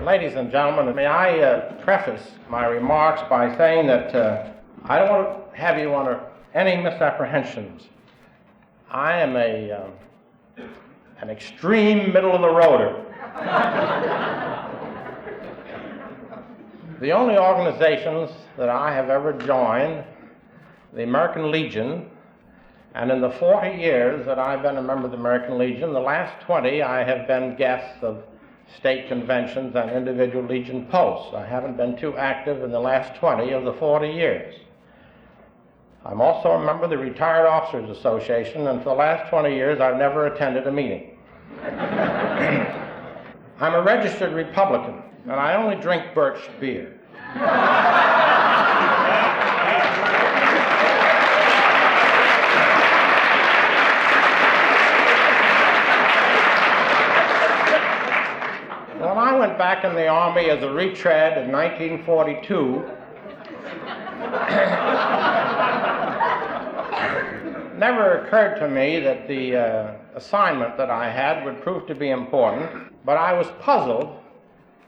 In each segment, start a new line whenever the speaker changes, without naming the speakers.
Ladies and gentlemen, may I preface my remarks by saying that I don't want to have you under any misapprehensions. I am an extreme middle-of-the-roader. The only organizations that I have ever joined, the American Legion, and in the 40 years that I've been a member of the American Legion, the last 20 I have been guests of state conventions and individual Legion posts. I haven't been too active in the last 20 of the 40 years. I'm also a member of the Retired Officers Association, and for the last 20 years I've never attended a meeting. I'm a registered Republican, and I only drink birch beer. When I went back in the Army as a retread in 1942, never occurred to me that the assignment that I had would prove to be important, but I was puzzled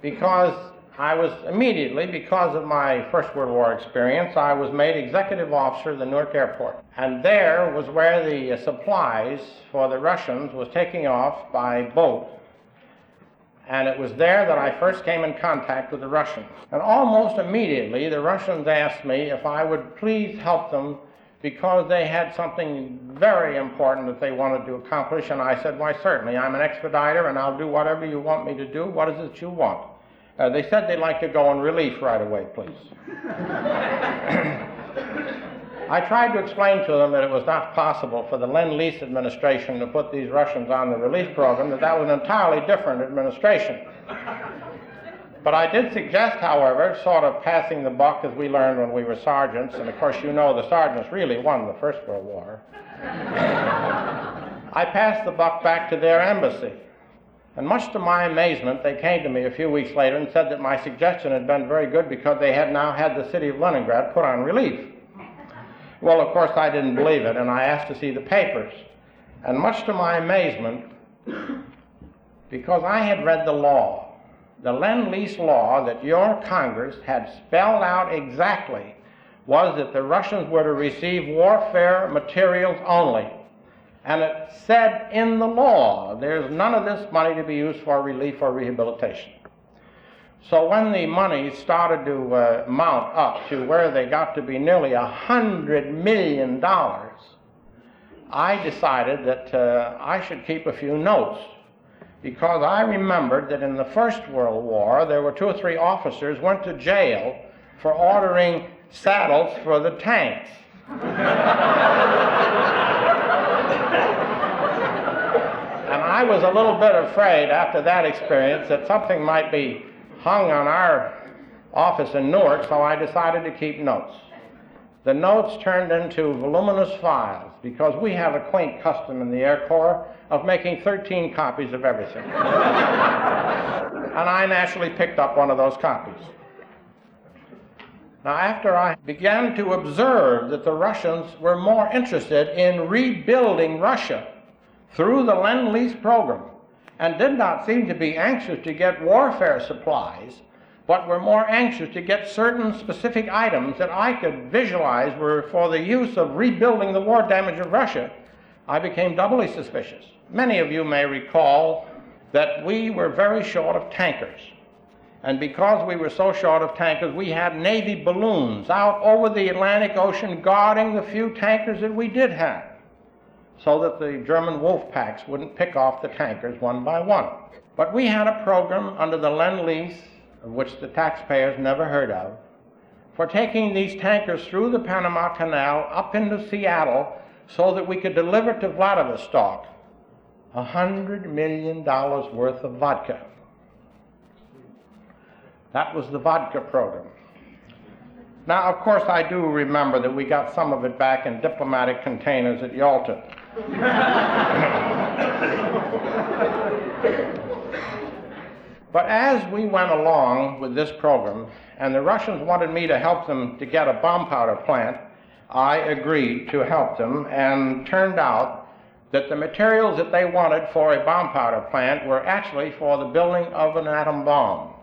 because I was immediately, because of my First World War experience, I was made executive officer of the Newark Airport. And there was where the supplies for the Russians was taking off by boat. And it was there that I first came in contact with the Russians. And almost immediately, the Russians asked me if I would please help them because they had something very important that they wanted to accomplish. And I said, why, certainly, I'm an expediter and I'll do whatever you want me to do. What is it you want? They said they'd like to go on relief right away, please. I tried to explain to them that it was not possible for the Lend-Lease administration to put these Russians on the relief program, that was an entirely different administration. But I did suggest, however, sort of passing the buck, as we learned when we were sergeants, and of course you know the sergeants really won the First World War. I passed the buck back to their embassy. And much to my amazement, they came to me a few weeks later and said that my suggestion had been very good because they had now had the city of Leningrad put on relief. Well, of course, I didn't believe it, and I asked to see the papers. And much to my amazement, because I had read the law, the Lend-Lease law that your Congress had spelled out exactly was that the Russians were to receive warfare materials only. And it said in the law, there's none of this money to be used for relief or rehabilitation. So when the money started to mount up to where they got to be nearly $100 million, I decided that I should keep a few notes, because I remembered that in the First World War, there were 2 or 3 officers went to jail for ordering saddles for the tanks. And I was a little bit afraid after that experience that something might be hung on our office in Newark, so I decided to keep notes. The notes turned into voluminous files, because we have a quaint custom in the Air Corps of making 13 copies of everything. And I naturally picked up one of those copies. Now, after I began to observe that the Russians were more interested in rebuilding Russia through the Lend-Lease program, and did not seem to be anxious to get warfare supplies, but were more anxious to get certain specific items that I could visualize were for the use of rebuilding the war damage of Russia, I became doubly suspicious. Many of you may recall that we were very short of tankers. And because we were so short of tankers, we had Navy balloons out over the Atlantic Ocean guarding the few tankers that we did have, so that the German wolf packs wouldn't pick off the tankers one by one. But we had a program under the Lend-Lease, of which the taxpayers never heard of, for taking these tankers through the Panama Canal up into Seattle so that we could deliver to Vladivostok $100 million worth of vodka. That was the vodka program. Now, of course, I do remember that we got some of it back in diplomatic containers at Yalta. But as we went along with this program, and the Russians wanted me to help them to get a bomb powder plant, I agreed to help them, and turned out that the materials that they wanted for a bomb powder plant were actually for the building of an atom bomb.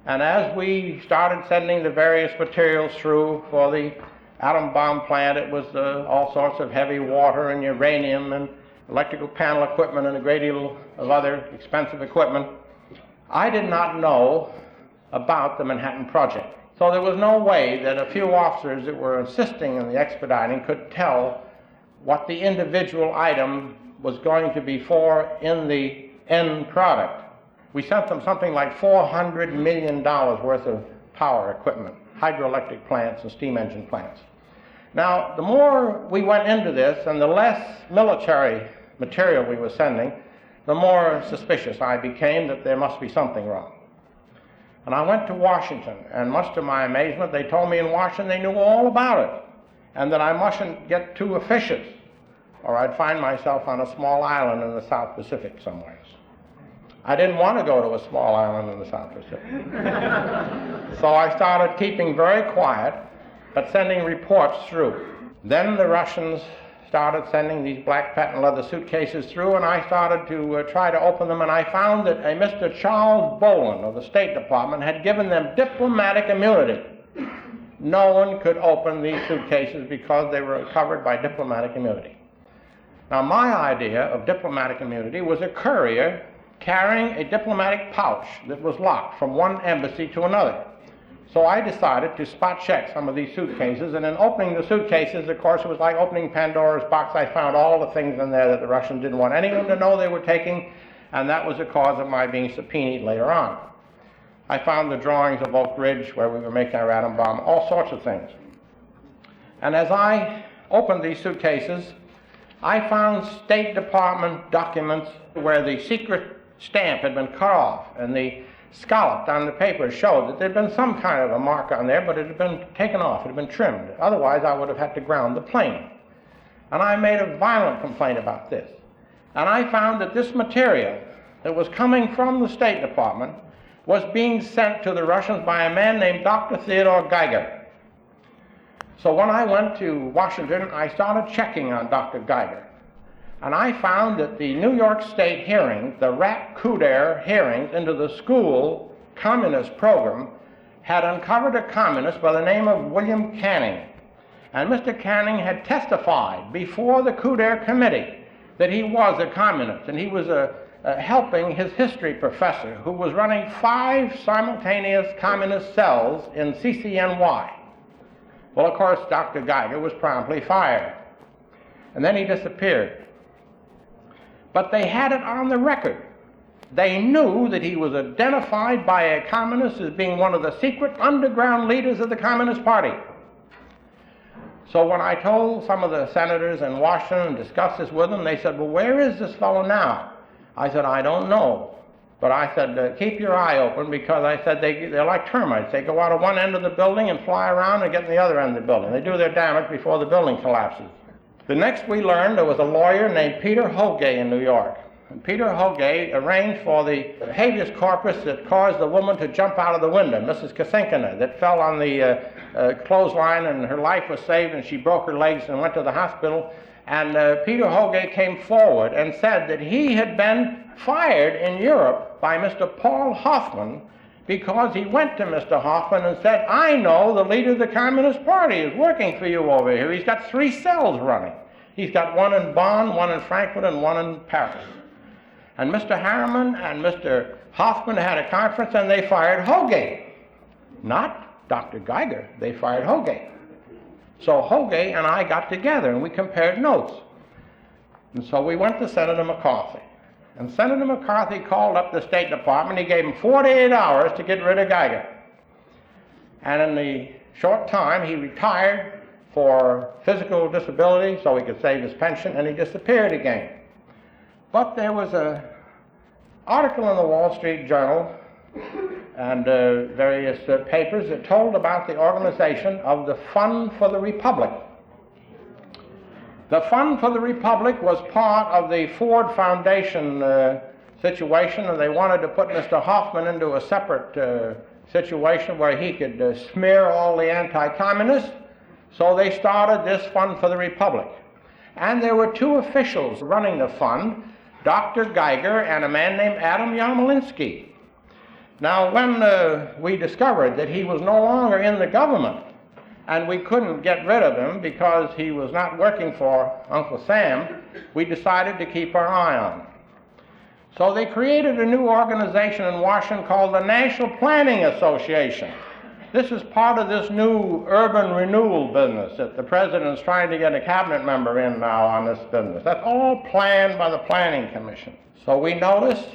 And as we started sending the various materials through for the atom bomb plant, it was all sorts of heavy water and uranium and electrical panel equipment and a great deal of other expensive equipment. I did not know about the Manhattan Project. So there was no way that a few officers that were assisting in the expediting could tell what the individual item was going to be for in the end product. We sent them something like $400 million worth of power equipment, hydroelectric plants and steam engine plants. Now, the more we went into this and the less military material we were sending, the more suspicious I became that there must be something wrong. And I went to Washington, and much to my amazement, they told me in Washington they knew all about it, and that I mustn't get too officious, or I'd find myself on a small island in the South Pacific somewhere. I didn't want to go to a small island in the South Pacific. So I started keeping very quiet, but sending reports through. Then the Russians started sending these black patent leather suitcases through, and I started to try to open them, and I found that a Mr. Charles Boland of the State Department had given them diplomatic immunity. No one could open these suitcases because they were covered by diplomatic immunity. Now, my idea of diplomatic immunity was a courier carrying a diplomatic pouch that was locked from one embassy to another. So I decided to spot check some of these suitcases, and in opening the suitcases, of course, it was like opening Pandora's box. I found all the things in there that the Russians didn't want anyone to know they were taking, and that was the cause of my being subpoenaed later on. I found the drawings of Oak Ridge where we were making our atom bomb, all sorts of things. And as I opened these suitcases, I found State Department documents where the secret stamp had been cut off, and the scallop on the paper showed that there had been some kind of a mark on there, but it had been taken off, it had been trimmed. Otherwise, I would have had to ground the plane. And I made a violent complaint about this. And I found that this material that was coming from the State Department was being sent to the Russians by a man named Dr. Theodore Geiger. So when I went to Washington, I started checking on Dr. Geiger. And I found that the New York State hearings, the rat coup d'etat hearings into the school communist program, had uncovered a communist by the name of William Canning. And Mr. Canning had testified before the coup d'etat committee that he was a communist, and he was helping his history professor, who was running 5 simultaneous communist cells in CCNY. Well, of course, Dr. Geiger was promptly fired, and then he disappeared. But they had it on the record. They knew that he was identified by a communist as being one of the secret underground leaders of the Communist Party. So when I told some of the senators in Washington and discussed this with them, they said, well, where is this fellow now? I said, I don't know. But I said, keep your eye open, because I said they're like termites. They go out of one end of the building and fly around and get in the other end of the building. They do their damage before the building collapses. The next we learned there was a lawyer named Peter Holgay in New York. And Peter Holgay arranged for the habeas corpus that caused the woman to jump out of the window, Mrs. Kacinkina, that fell on the clothesline, and her life was saved, and she broke her legs and went to the hospital. And Peter Holgay came forward and said that he had been fired in Europe by Mr. Paul Hoffman because he went to Mr. Hoffman and said, I know the leader of the Communist Party is working for you over here. He's got 3 cells running. He's got one in Bonn, one in Frankfurt, and one in Paris. And Mr. Harriman and Mr. Hoffman had a conference, and they fired Holgay. Not Dr. Geiger. They fired Holgay. So Holgay and I got together, and we compared notes. And so we went to Senator McCarthy. And Senator McCarthy called up the State Department. He gave him 48 hours to get rid of Geiger. And in the short time, he retired for physical disability so he could save his pension, and he disappeared again. But there was an article in the Wall Street Journal and various papers that told about the organization of the Fund for the Republic. The Fund for the Republic was part of the Ford Foundation situation, and they wanted to put Mr. Hoffman into a separate situation where he could smear all the anti-communists. So they started this Fund for the Republic. And there were 2 officials running the fund, Dr. Geiger and a man named Adam Yarmolinsky. Now, when we discovered that he was no longer in the government and we couldn't get rid of him because he was not working for Uncle Sam, we decided to keep our eye on him. So they created a new organization in Washington called the National Planning Association. This is part of this new urban renewal business that the president is trying to get a cabinet member in now on this business. That's all planned by the Planning Commission. So we noticed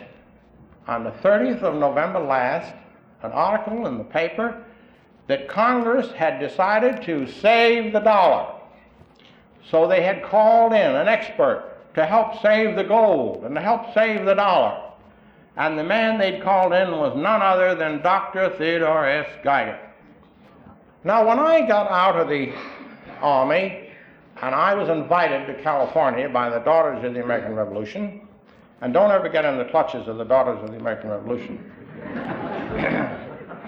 on the 30th of November last an article in the paper that Congress had decided to save the dollar. So they had called in an expert to help save the gold and to help save the dollar. And the man they'd called in was none other than Dr. Theodore S. Geiger. Now, when I got out of the Army, and I was invited to California by the Daughters of the American Revolution, and don't ever get in the clutches of the Daughters of the American Revolution.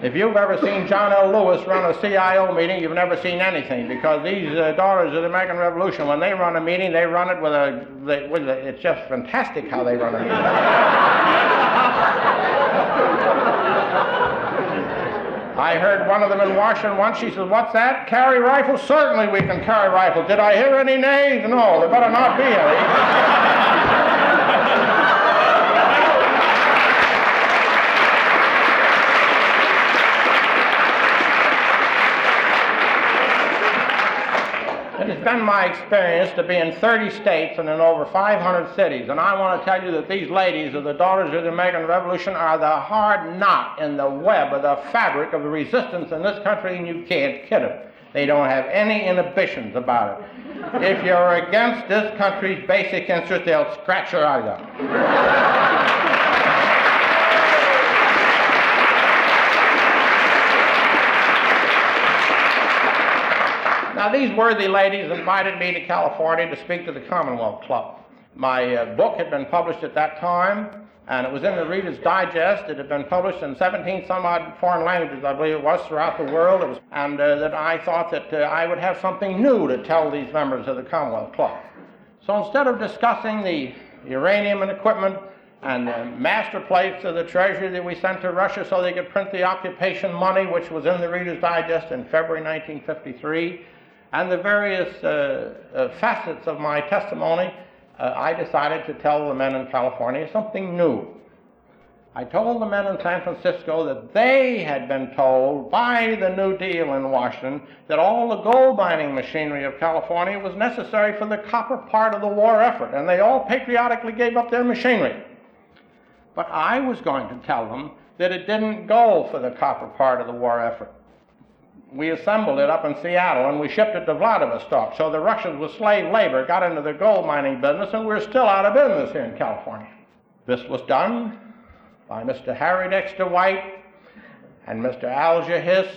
If you've ever seen John L. Lewis run a CIO meeting, you've never seen anything, because these Daughters of the American Revolution, when they run a meeting, they run it with a it's just fantastic how they run a meeting. I heard one of them in Washington once. She says, "What's that? Carry rifles? Certainly we can carry rifles. Did I hear any nays? No, there better not be any." It has been my experience to be in 30 states and in over 500 cities, and I want to tell you that these ladies of the Daughters of the American Revolution are the hard knot in the web of the fabric of the resistance in this country, and you can't kid them. They don't have any inhibitions about it. If you're against this country's basic interests, they'll scratch your eyes out. Now, these worthy ladies invited me to California to speak to the Commonwealth Club. My book had been published at that time, and it was in the Reader's Digest. It had been published in 17 some odd foreign languages, I believe it was, throughout the world. And that I thought that I would have something new to tell these members of the Commonwealth Club. So instead of discussing the uranium and equipment and the master plates of the treasury that we sent to Russia so they could print the occupation money, which was in the Reader's Digest in February 1953, and the various facets of my testimony, I decided to tell the men in California something new. I told the men in San Francisco that they had been told by the New Deal in Washington that all the gold mining machinery of California was necessary for the copper part of the war effort, and they all patriotically gave up their machinery. But I was going to tell them that it didn't go for the copper part of the war effort. We assembled it up in Seattle, and we shipped it to Vladivostok. So the Russians with slave labor got into the gold mining business, and we're still out of business here in California. This was done by Mr. Harry Dexter White and Mr. Alger Hiss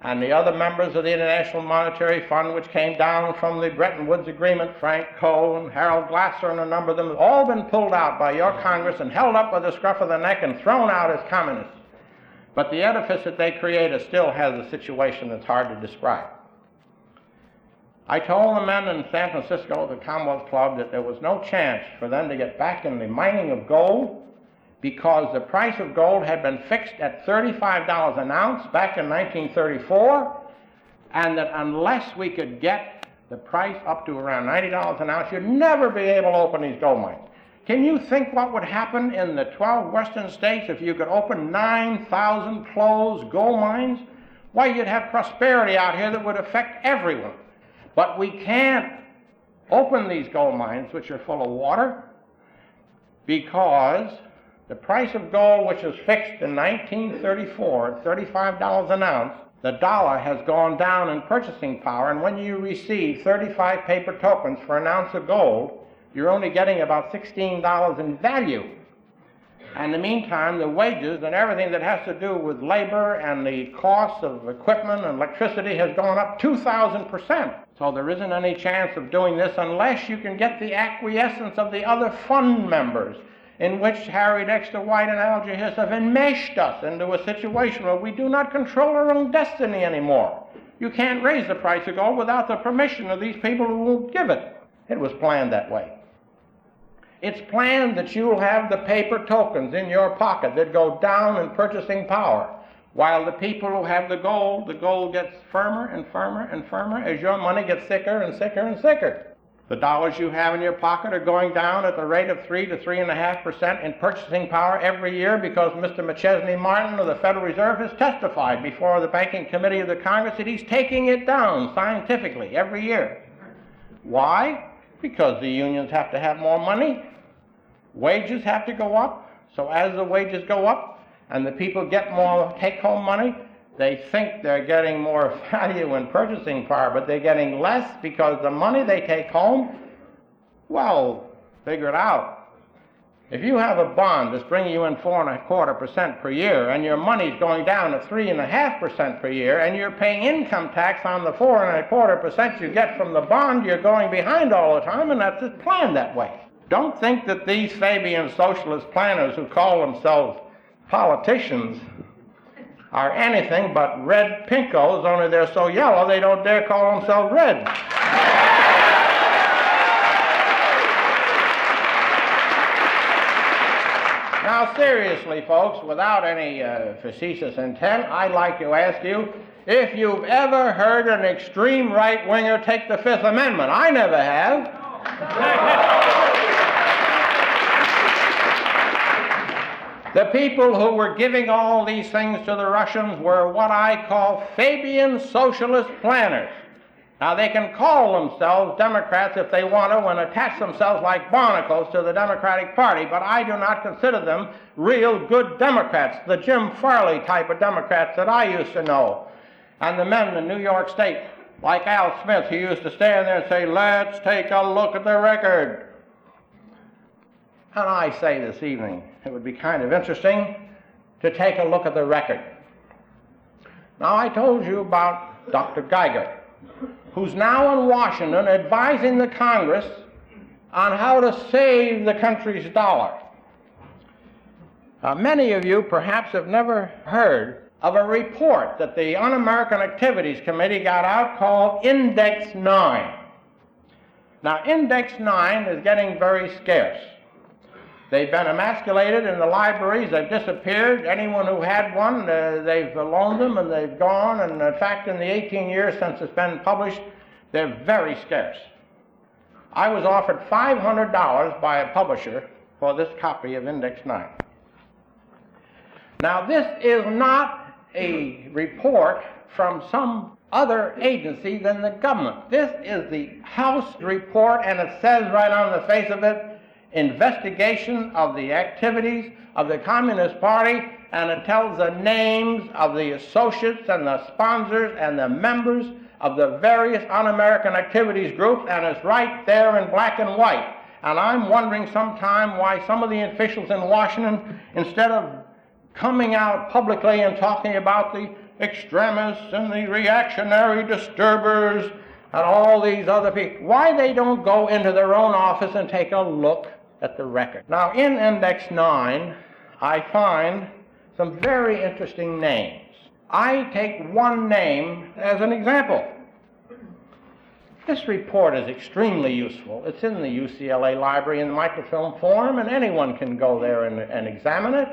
and the other members of the International Monetary Fund, which came down from the Bretton Woods Agreement. Frank Coe and Harold Glasser and a number of them have all been pulled out by your Congress and held up by the scruff of the neck and thrown out as communists. But the edifice that they created still has a situation that's hard to describe. I told the men in San Francisco, the Commonwealth Club, that there was no chance for them to get back in the mining of gold because the price of gold had been fixed at $35 an ounce back in 1934, and that unless we could get the price up to around $90 an ounce, you'd never be able to open these gold mines. Can you think what would happen in the 12 western states if you could open 9,000 closed gold mines? Why, you'd have prosperity out here that would affect everyone. But we can't open these gold mines, which are full of water, because the price of gold, which was fixed in 1934 at $35 an ounce, the dollar has gone down in purchasing power, and when you receive 35 paper tokens for an ounce of gold, you're only getting about $16 in value. And in the meantime, the wages and everything that has to do with labor and the cost of equipment and electricity has gone up 2,000%. So there isn't any chance of doing this unless you can get the acquiescence of the other fund members, in which Harry Dexter White and Alger Hiss have enmeshed us into a situation where we do not control our own destiny anymore. You can't raise the price of gold without the permission of these people who won't give it. It was planned that way. It's planned that you'll have the paper tokens in your pocket that go down in purchasing power, while the people who have the gold gets firmer and firmer and firmer as your money gets thicker and thicker and thicker. The dollars you have in your pocket are going down at the rate of 3 to 3.5% in purchasing power every year because Mr. McChesney Martin of the Federal Reserve has testified before the Banking Committee of the Congress that he's taking it down scientifically every year. Why? Because the unions have to have more money. Wages have to go up. So as the wages go up and the people get more take-home money, they think they're getting more value in purchasing power, but they're getting less because the money they take home, well, figure it out. If you have a bond that's bringing you in 4.25% per year and your money's going down to 3.5% per year and you're paying income tax on the 4.25% you get from the bond, you're going behind all the time, and that's just planned that way. Don't think that these Fabian socialist planners who call themselves politicians are anything but red pinkos, only they're so yellow they don't dare call themselves red. Now seriously, folks, without any facetious intent, I'd like to ask you if you've ever heard an extreme right-winger take the Fifth Amendment. I never have. The people who were giving all these things to the Russians were what I call Fabian socialist planners. Now, they can call themselves Democrats if they want to and attach themselves like barnacles to the Democratic Party, but I do not consider them real good Democrats, the Jim Farley type of Democrats that I used to know. And the men in New York State, like Al Smith, who used to stand there and say, "Let's take a look at the record." And I say this evening, it would be kind of interesting to take a look at the record. Now, I told you about Dr. Geiger, who's now in Washington advising the Congress on how to save the country's dollar. Many of you perhaps have never heard of a report that the Un-American Activities Committee got out called Index 9. Now, Index 9 is getting very scarce. They've been emasculated in the libraries. They've disappeared. Anyone who had one, they've loaned them and they've gone. And in fact, in the 18 years since it's been published, they're very scarce. I was offered $500 by a publisher for this copy of Index 9. Now, this is not a report from some other agency than the government. This is the House report, and it says right on the face of it, investigation of the activities of the Communist Party, and it tells the names of the associates and the sponsors and the members of the various un-American activities groups, and it's right there in black and white. And I'm wondering sometime why some of the officials in Washington, instead of coming out publicly and talking about the extremists and the reactionary disturbers and all these other people, why they don't go into their own office and take a look at the record. Now, in Index 9, I find some very interesting names. I take one name as an example. This report is extremely useful. It's in the UCLA library in microfilm form, and anyone can go there and examine it.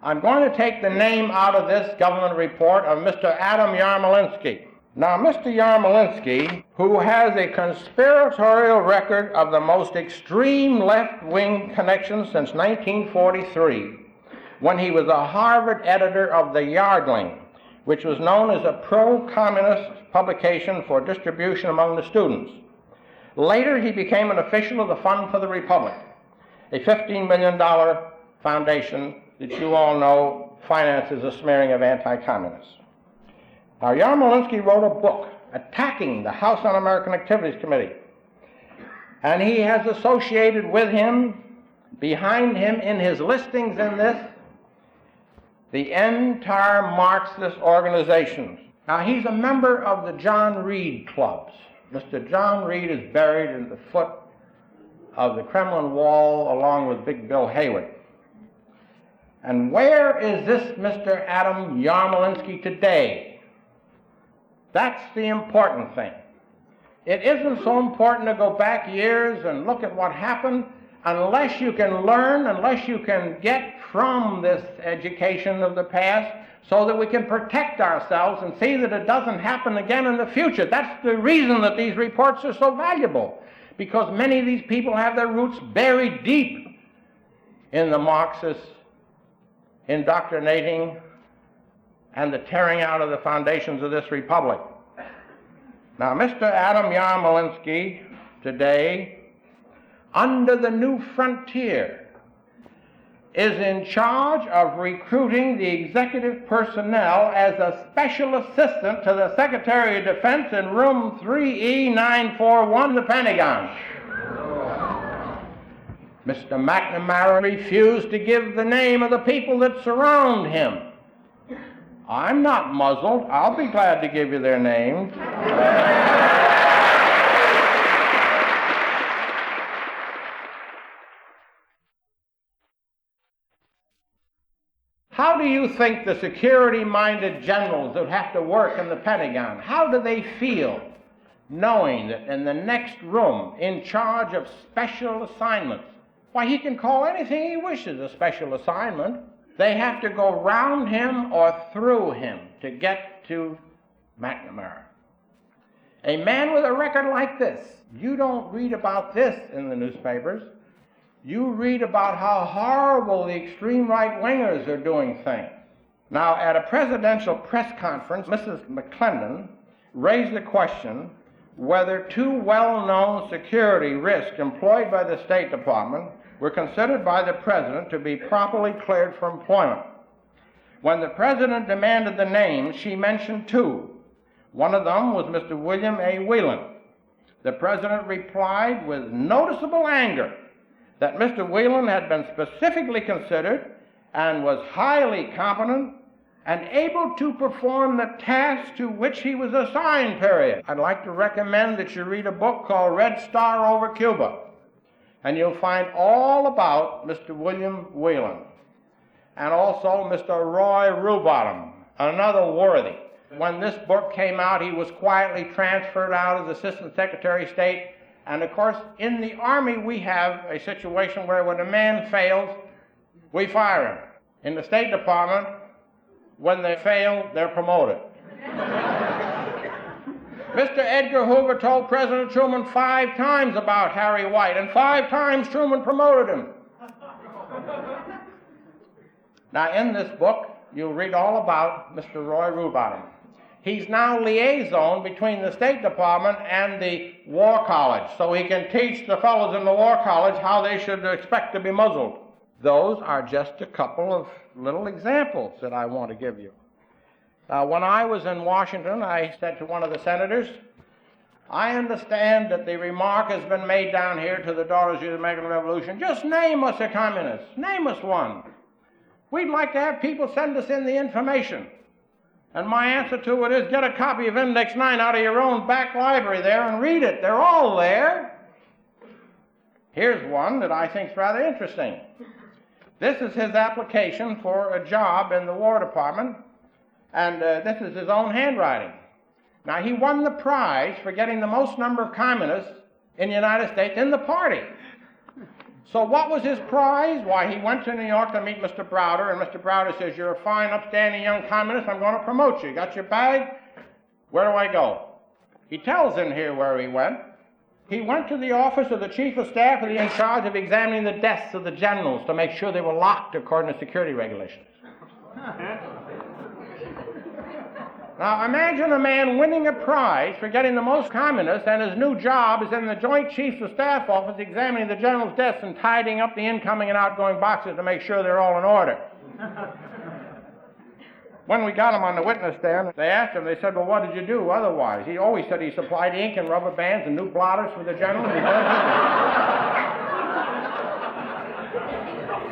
I'm going to take the name out of this government report of Mr. Adam Yarmolinsky. Now, Mr. Yarmolinsky, who has a conspiratorial record of the most extreme left-wing connections since 1943, when he was a Harvard editor of the Yardling, which was known as a pro-communist publication for distribution among the students. Later, he became an official of the Fund for the Republic, a $15 million foundation that you all know finances the smearing of anti-communists. Now, Yarmolinsky wrote a book attacking the House Un-American Activities Committee, and he has associated with him, behind him in his listings in this, the entire Marxist organizations. Now, he's a member of the John Reed clubs. Mr. John Reed is buried at the foot of the Kremlin wall along with Big Bill Haywood. And where is this Mr. Adam Yarmolinsky today? That's the important thing. It isn't so important to go back years and look at what happened unless you can learn, unless you can get from this education of the past so that we can protect ourselves and see that it doesn't happen again in the future. That's the reason that these reports are so valuable, because many of these people have their roots buried deep in the Marxist indoctrinating and the tearing out of the foundations of this republic. Now, Mr. Adam Yarmolinsky today, under the new frontier, is in charge of recruiting the executive personnel as a special assistant to the Secretary of Defense in room 3E941, the Pentagon. Mr. McNamara refused to give the name of the people that surround him. I'm not muzzled. I'll be glad to give you their names. How do you think the security-minded generals that have to work in the Pentagon, how do they feel knowing that in the next room, in charge of special assignments, why, he can call anything he wishes a special assignment. They have to go round him or through him to get to McNamara. A man with a record like this, you don't read about this in the newspapers. You read about how horrible the extreme right-wingers are doing things. Now, at a presidential press conference, Mrs. McClendon raised the question whether two well-known security risks employed by the State Department were considered by the President to be properly cleared for employment. When the President demanded the names, she mentioned two. One of them was Mr. William A. Whelan. The President replied with noticeable anger that Mr. Whelan had been specifically considered and was highly competent and able to perform the task to which he was assigned, period. I'd like to recommend that you read a book called Red Star Over Cuba, and you'll find all about Mr. William Whelan, and also Mr. Roy Rubottom, another worthy. When this book came out, he was quietly transferred out as Assistant Secretary of State. And of course, in the Army, we have a situation where when a man fails, we fire him. In the State Department, when they fail, they're promoted. Mr. Edgar Hoover told President Truman 5 times about Harry White, and 5 times Truman promoted him. Now, in this book, you'll read all about Mr. Roy Rubottom. He's now liaison between the State Department and the War College, so he can teach the fellows in the War College how they should expect to be muzzled. Those are just a couple of little examples that I want to give you. When I was in Washington, I said to one of the senators, I understand that the remark has been made down here to the daughters of the American Revolution, just name us a communist, name us one. We'd like to have people send us in the information. And my answer to it is, get a copy of Index 9 out of your own back library there and read it. They're all there. Here's one that I think is rather interesting. This is his application for a job in the War Department, and this is his own handwriting. Now, he won the prize for getting the most number of communists in the United States in the party. So what was his prize? Why, he went to New York to meet Mr. Browder, and Mr. Browder says, you're a fine, upstanding young communist. I'm going to promote you. Got your bag? Where do I go? He tells in here where he went. He went to the office of the Chief of Staff and in charge of examining the desks of the generals to make sure they were locked according to security regulations. Now, imagine a man winning a prize for getting the most communists, and his new job is in the Joint Chiefs of Staff office examining the general's desks and tidying up the incoming and outgoing boxes to make sure they're all in order. When we got him on the witness stand, they asked him, they said, well, what did you do otherwise? He always said he supplied ink and rubber bands and new blotters for the generals.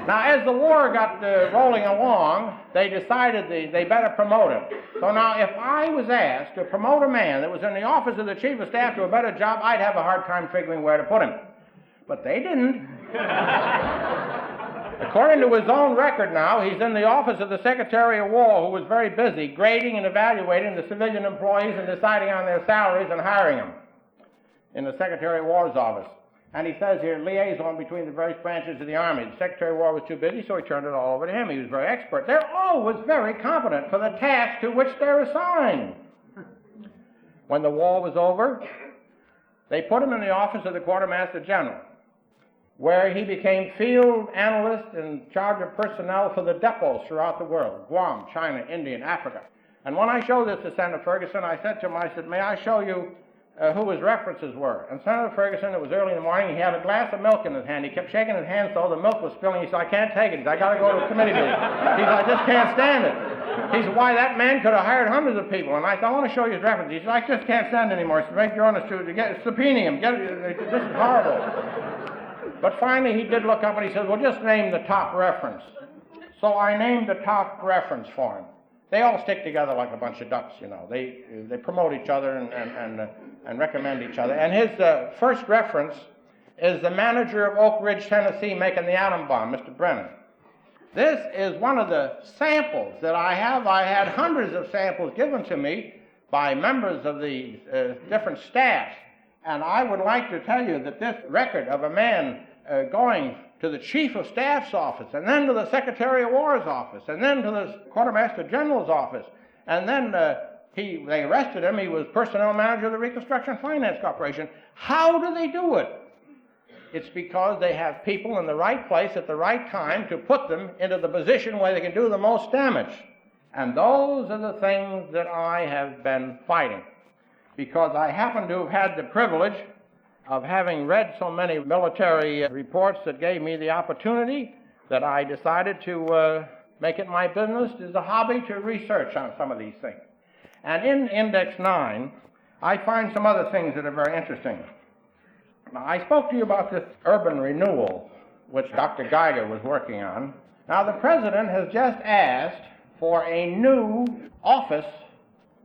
Now, as the war got rolling along, they decided they better promote him. So now, if I was asked to promote a man that was in the office of the Chief of Staff to a better job, I'd have a hard time figuring where to put him. But they didn't. According to his own record now, he's in the office of the Secretary of War, who was very busy grading and evaluating the civilian employees and deciding on their salaries and hiring them in the Secretary of War's office. And he says here, liaison between the various branches of the Army. The Secretary of War was too busy, so he turned it all over to him. He was very expert. They're always very competent for the task to which they're assigned. When the war was over, they put him in the office of the Quartermaster General, where he became field analyst in charge of personnel for the depots throughout the world, Guam, China, India, and Africa. And when I showed this to Senator Ferguson, I said to him, I said, may I show you who his references were? And Senator Ferguson, it was early in the morning, he had a glass of milk in his hand. He kept shaking his hand so the milk was spilling. He said, I can't take it. He said, I got to go to a committee meeting. He said, I just can't stand it. He said, why, that man could have hired hundreds of people. And I said, I want to show you his references. He said, I just can't stand it anymore. He said, make your own to subpoena him. This is horrible. But finally he did look up and he said, well, just name the top reference. So I named the top reference for him. They all stick together like a bunch of ducks, you know. They promote each other and recommend each other. And his first reference is the manager of Oak Ridge, Tennessee, making the atom bomb, Mr. Brennan. This is one of the samples that I have. I had hundreds of samples given to me by members of the different staffs. And I would like to tell you that this record of a man going to the Chief of Staff's office, and then to the Secretary of War's office, and then to the Quartermaster General's office, and then they arrested him. He was personnel manager of the Reconstruction Finance Corporation. How do they do it? It's because they have people in the right place at the right time to put them into the position where they can do the most damage. And those are the things that I have been fighting, because I happen to have had the privilege of having read so many military reports that gave me the opportunity that I decided to make it my business as a hobby to research on some of these things. And in Index 9, I find some other things that are very interesting. Now, I spoke to you about this urban renewal, which Dr. Geiger was working on. Now, the President has just asked for a new office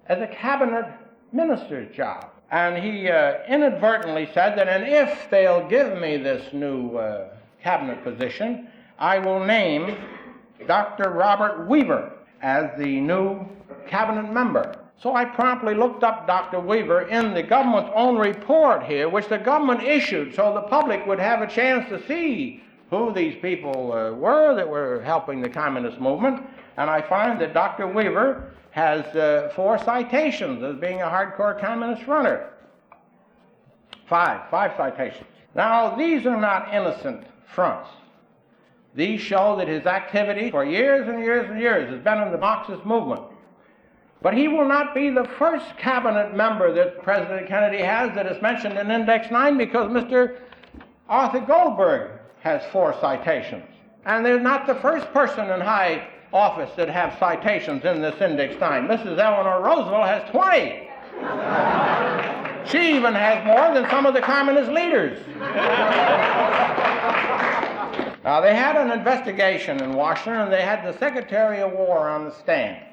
as a cabinet minister's job. And he inadvertently said that, and if they'll give me this new cabinet position, I will name Dr. Robert Weaver as the new cabinet member. So I promptly looked up Dr. Weaver in the government's own report here, which the government issued so the public would have a chance to see who these people were that were helping the communist movement. And I find that Dr. Weaver has 4 citations as being a hardcore communist runner. Five citations. Now, these are not innocent fronts. These show that his activity for years and years and years has been in the Marxist movement. But he will not be the first cabinet member that President Kennedy has that is mentioned in Index 9, because Mr. Arthur Goldberg has 4 citations. And they're not the first person in high office that have citations in this Index 9. Mrs. Eleanor Roosevelt has 20. She even has more than some of the communist leaders. Now, they had an investigation in Washington, and they had the Secretary of War on the stand.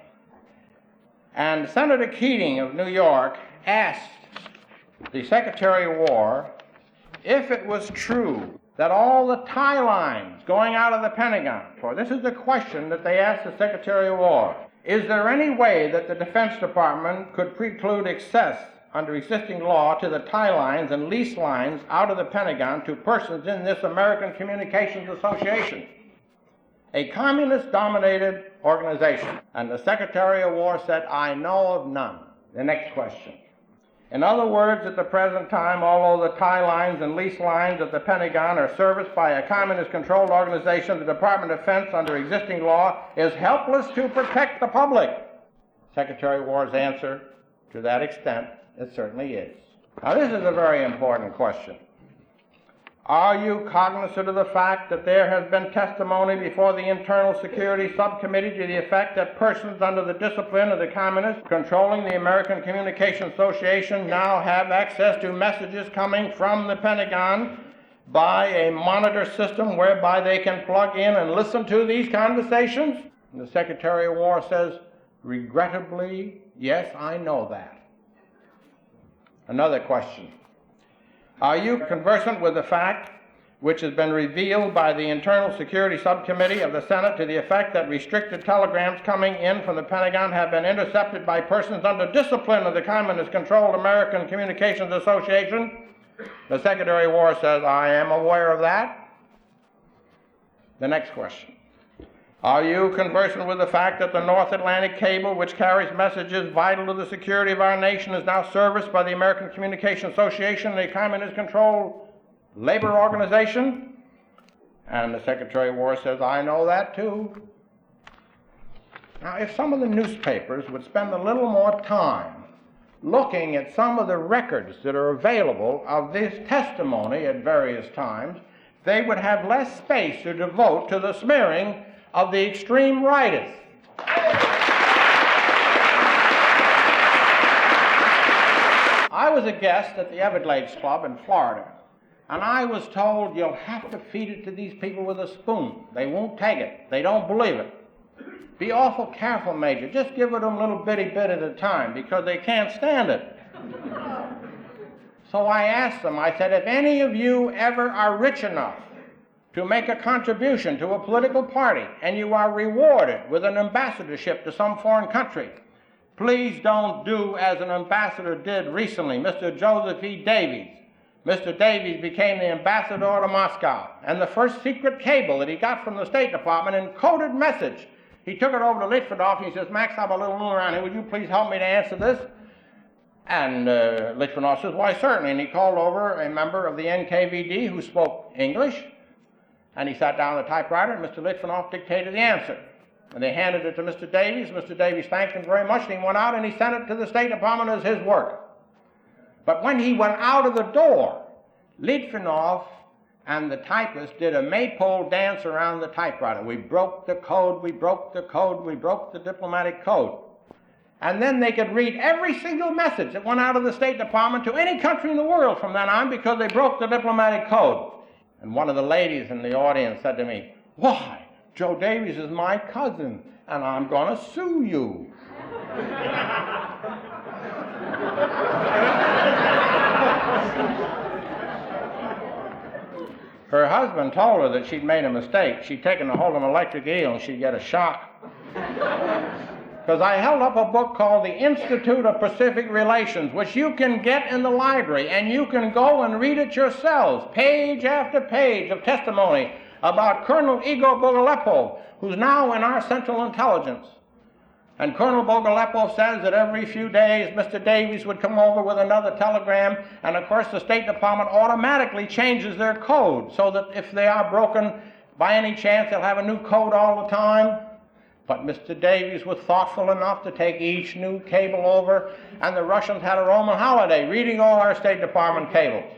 And Senator Keating of New York asked the Secretary of War if it was true that all the tie lines going out of the Pentagon, for this is the question that they asked the Secretary of War, is there any way that the Defense Department could preclude access under existing law to the tie lines and lease lines out of the Pentagon to persons in this American Communications Association, a communist-dominated organization? And the Secretary of War said, I know of none. The next question. In other words, at the present time, although the tie lines and lease lines at the Pentagon are serviced by a communist-controlled organization, the Department of Defense, under existing law, is helpless to protect the public. Secretary of War's answer, to that extent, it certainly is. Now, this is a very important question. Are you cognizant of the fact that there has been testimony before the Internal Security Subcommittee to the effect that persons under the discipline of the communists controlling the American Communications Association now have access to messages coming from the Pentagon by a monitor system whereby they can plug in and listen to these conversations? And the Secretary of War says, regrettably, yes, I know that. Another question. Are you conversant with the fact which has been revealed by the Internal Security Subcommittee of the Senate to the effect that restricted telegrams coming in from the Pentagon have been intercepted by persons under discipline of the communist-controlled American Communications Association The Secretary of War says, I am aware of that. The next question. Are you conversant with the fact that the North Atlantic cable, which carries messages vital to the security of our nation, is now serviced by the American Communication Association, a communist-controlled labor organization? And the Secretary of War says, I know that too. Now, if some of the newspapers would spend a little more time looking at some of the records that are available of this testimony at various times, they would have less space to devote to the smearing of the extreme rightists. I was a guest at the Everglades Club in Florida, and I was told you'll have to feed it to these people with a spoon. They won't take it. They don't believe it. Be awful careful, Major. Just give it a little bitty bit at a time because they can't stand it. So I asked them, I said, if any of you ever are rich enough to make a contribution to a political party and you are rewarded with an ambassadorship to some foreign country, please don't do as an ambassador did recently, Mr. Joseph E. Davies. Mr. Davies became the ambassador to Moscow, and the first secret cable that he got from the State Department, an encoded message, he took it over to Litvinov and he says, Max, I have a little room around here. Would you please help me to answer this? And Litvinov says, why, certainly. And he called over a member of the NKVD who spoke English, and he sat down at the typewriter, and Mr. Litvinov dictated the answer. And they handed it to Mr. Davies. Mr. Davies thanked him very much, and he went out and he sent it to the State Department as his work. But when he went out of the door, Litvinov and the typist did a maypole dance around the typewriter. We broke the code, we broke the code, we broke the diplomatic code. And then they could read every single message that went out of the State Department to any country in the world from then on because they broke the diplomatic code. And one of the ladies in the audience said to me, why, Joe Davies is my cousin, and I'm going to sue you. Her husband told her that she'd made a mistake. She'd taken a hold of an electric eel and she'd get a shock. Because I held up a book called The Institute of Pacific Relations, which you can get in the library, and you can go and read it yourselves, page after page of testimony about Colonel Igor Bogolepov, who's now in our Central Intelligence. And Colonel Bogolepov says that every few days Mr. Davies would come over with another telegram, and of course the State Department automatically changes their code so that if they are broken by any chance they'll have a new code all the time. But Mr. Davies was thoughtful enough to take each new cable over, and the Russians had a Roman holiday reading all our State Department cables.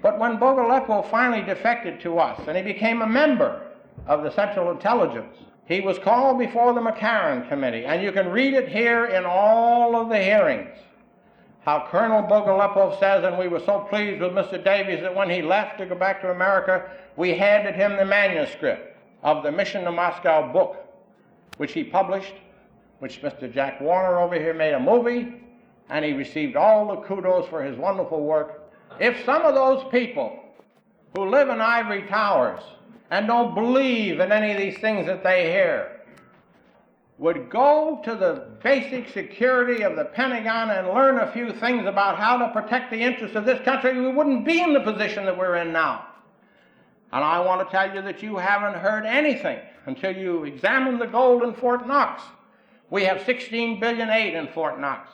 But when Bogolepov finally defected to us and he became a member of the Central Intelligence, he was called before the McCarran Committee, and you can read it here in all of the hearings, how Colonel Bogolepov says, and we were so pleased with Mr. Davies that when he left to go back to America, we handed him the manuscript of the Mission to Moscow book, which he published, which Mr. Jack Warner over here made a movie, and he received all the kudos for his wonderful work. If some of those people who live in ivory towers and don't believe in any of these things that they hear would go to the basic security of the Pentagon and learn a few things about how to protect the interests of this country, we wouldn't be in the position that we're in now. And I want to tell you that you haven't heard anything until you examine the gold in Fort Knox. We have $16 billion aid in Fort Knox.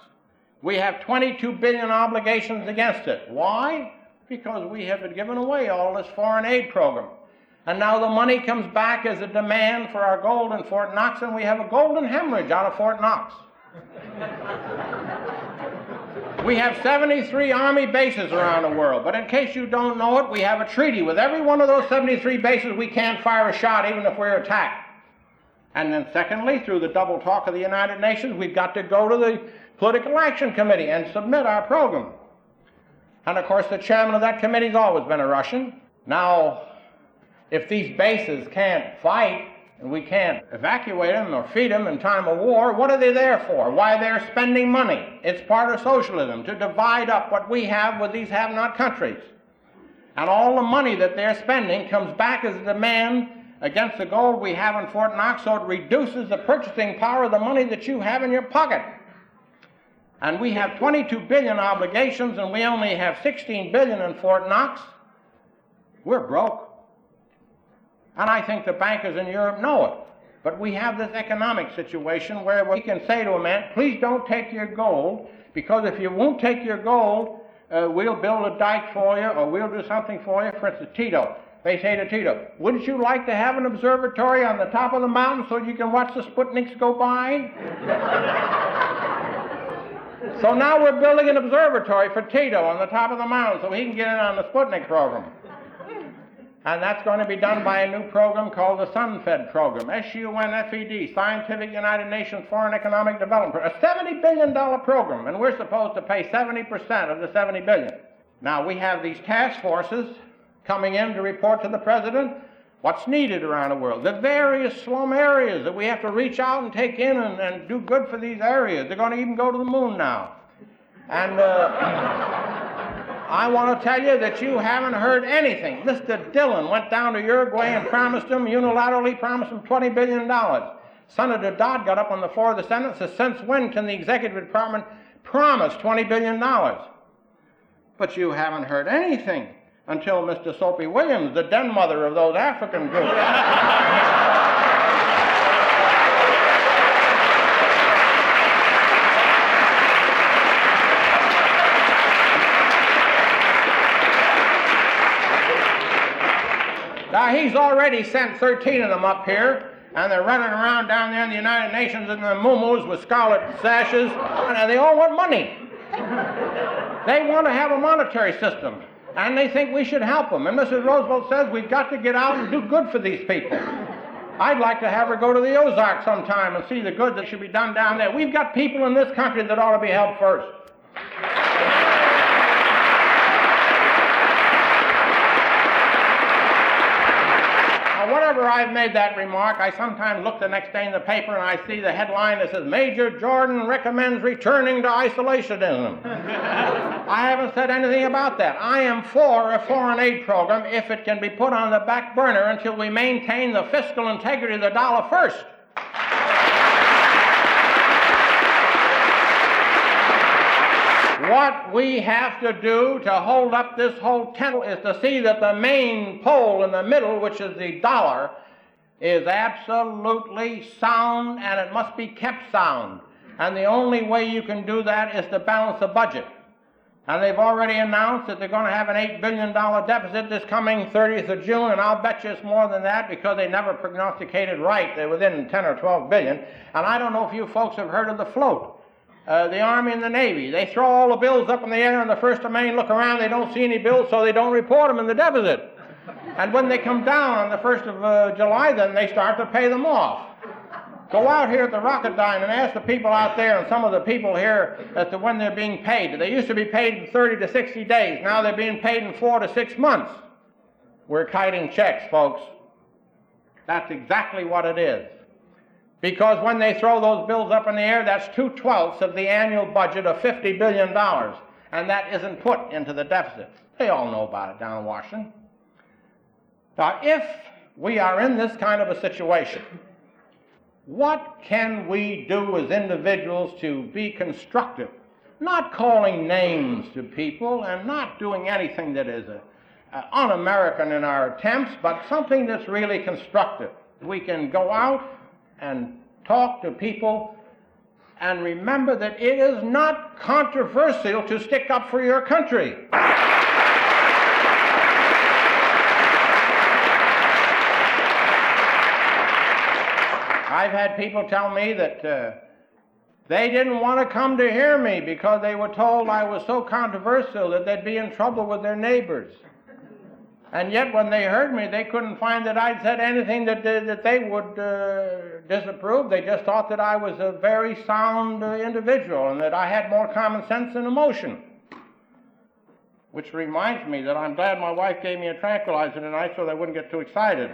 We have $22 billion obligations against it. Why? Because we have been giving away all this foreign aid program. And now the money comes back as a demand for our gold in Fort Knox, and we have a golden hemorrhage out of Fort Knox. We have 73 Army bases around the world, but in case you don't know it, we have a treaty with every one of those 73 bases. We can't fire a shot even if we're attacked. And then secondly, through the double talk of the United Nations, we've got to go to the Political Action Committee and submit our program. And of course, the chairman of that committee has always been a Russian. Now, if these bases can't fight, and we can't evacuate them or feed them in time of war, what are they there for? Why, they're spending money. It's part of socialism, to divide up what we have with these have-not countries. And all the money that they're spending comes back as a demand against the gold we have in Fort Knox, so it reduces the purchasing power of the money that you have in your pocket. and we have 22 billion obligations and we only have 16 billion in Fort Knox, we're broke. And I think the bankers in Europe know it. But we have this economic situation where we can say to a man, please don't take your gold, because if you won't take your gold, we'll build a dike for you, or we'll do something for you. For instance, Tito. They say to Tito, wouldn't you like to have an observatory on the top of the mountain so you can watch the Sputniks go by? So now we're building an observatory for Tito on the top of the mountain so he can get in on the Sputnik program. And that's going to be done by a new program called the SUNFED program, SUNFED, Scientific United Nations Foreign Economic Development Program, a $70 billion program, and we're supposed to pay 70% of the $70 billion. Now, we have these task forces coming in to report to the president what's needed around the world, the various slum areas that we have to reach out and take in and do good for these areas. They're going to even go to the moon now. And I want to tell you that you haven't heard anything. Mr. Dillon went down to Uruguay and unilaterally promised him $20 billion. Senator Dodd got up on the floor of the Senate and said, since when can the executive department promise $20 billion? But you haven't heard anything until Mr. Soapy Williams, the den mother of those African groups. Now, he's already sent 13 of them up here, and they're running around down there in the United Nations in their muumuus with scarlet sashes, and they all want money. They want to have a monetary system, and they think we should help them. And Mrs. Roosevelt says we've got to get out and do good for these people. I'd like to have her go to the Ozarks sometime and see the good that should be done down there. We've got people in this country that ought to be helped first. Whenever I've made that remark, I sometimes look the next day in the paper and I see the headline that says, Major Jordan recommends returning to isolationism. I haven't said anything about that. I am for a foreign aid program if it can be put on the back burner until we maintain the fiscal integrity of the dollar first. What we have to do to hold up this whole tent is to see that the main pole in the middle, which is the dollar, is absolutely sound, and it must be kept sound. And the only way you can do that is to balance the budget. And they've already announced that they're going to have an $8 billion deficit this coming 30th of June, and I'll bet you it's more than that because they never prognosticated right. They're within 10 or 12 billion. And I don't know if you folks have heard of the float. The Army and the Navy, they throw all the bills up in the air on the 1st of May and look around, they don't see any bills, so they don't report them in the deficit. And when they come down on the 1st of July, then they start to pay them off. Go out here at the Rocketdyne and ask the people out there and some of the people here as to when they're being paid. They used to be paid in 30 to 60 days. Now they're being paid in 4 to 6 months. We're kiting checks, folks. That's exactly what it is. Because when they throw those bills up in the air, that's 2/12 of the annual budget of $50 billion, and that isn't put into the deficit. They all know about it down in Washington. Now, if we are in this kind of a situation, what can we do as individuals to be constructive? Not calling names to people and not doing anything that is un-American in our attempts, but something that's really constructive. We can go out and talk to people and remember that it is not controversial to stick up for your country. I've had people tell me that they didn't want to come to hear me because they were told I was so controversial that they'd be in trouble with their neighbors. And yet when they heard me, they couldn't find that I'd said anything that they would disapprove. They just thought that I was a very sound individual and that I had more common sense and emotion. Which reminds me that I'm glad my wife gave me a tranquilizer tonight so that I wouldn't get too excited.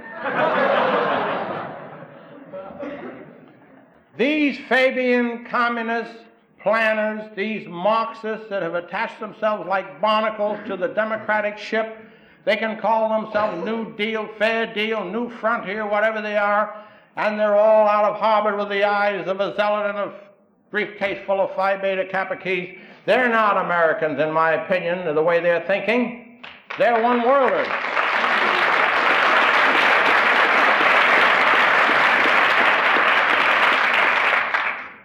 These Fabian communist planners, these Marxists that have attached themselves like barnacles to the democratic ship, they can call themselves New Deal, Fair Deal, New Frontier, whatever they are, and they're all out of Harvard with the eyes of a zealot and of briefcase full of Phi Beta Kappa keys. They're not Americans, in my opinion, the way they're thinking. They're one-worlders.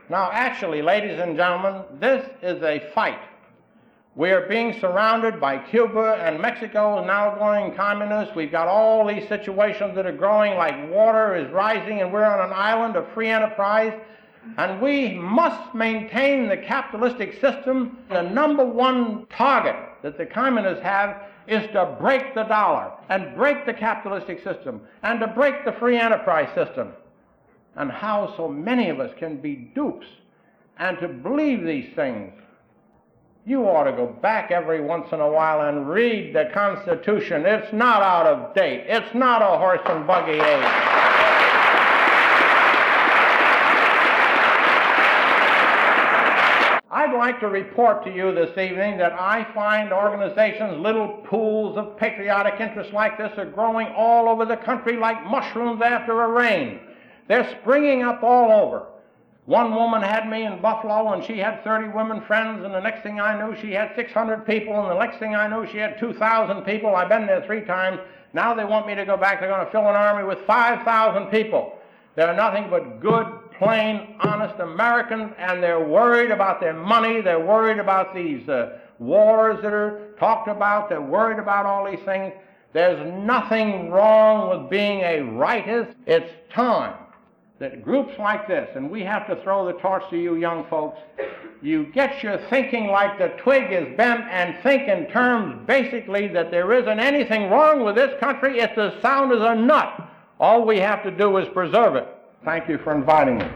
Now, actually, ladies and gentlemen, this is a fight. We are being surrounded by Cuba, and Mexico is now going communist. We've got all these situations that are growing like water is rising, and we're on an island of free enterprise. And we must maintain the capitalistic system. The number one target that the communists have is to break the dollar and break the capitalistic system and to break the free enterprise system. And how so many of us can be dupes and to believe these things. You ought to go back every once in a while and read the Constitution. It's not out of date. It's not a horse and buggy age. I'd like to report to you this evening that I find organizations, little pools of patriotic interest like this are growing all over the country like mushrooms after a rain. They're springing up all over. One woman had me in Buffalo, and she had 30 women friends, and the next thing I knew, she had 600 people, and the next thing I knew, she had 2,000 people. I've been there 3 times. Now they want me to go back. They're going to fill an army with 5,000 people. They're nothing but good, plain, honest Americans, and they're worried about their money. They're worried about these wars that are talked about. They're worried about all these things. There's nothing wrong with being a rightist. It's time that groups like this, and we have to throw the torch to you young folks, you get your thinking like the twig is bent and think in terms basically that there isn't anything wrong with this country. It's as sound as a nut. All we have to do is preserve it. Thank you for inviting me.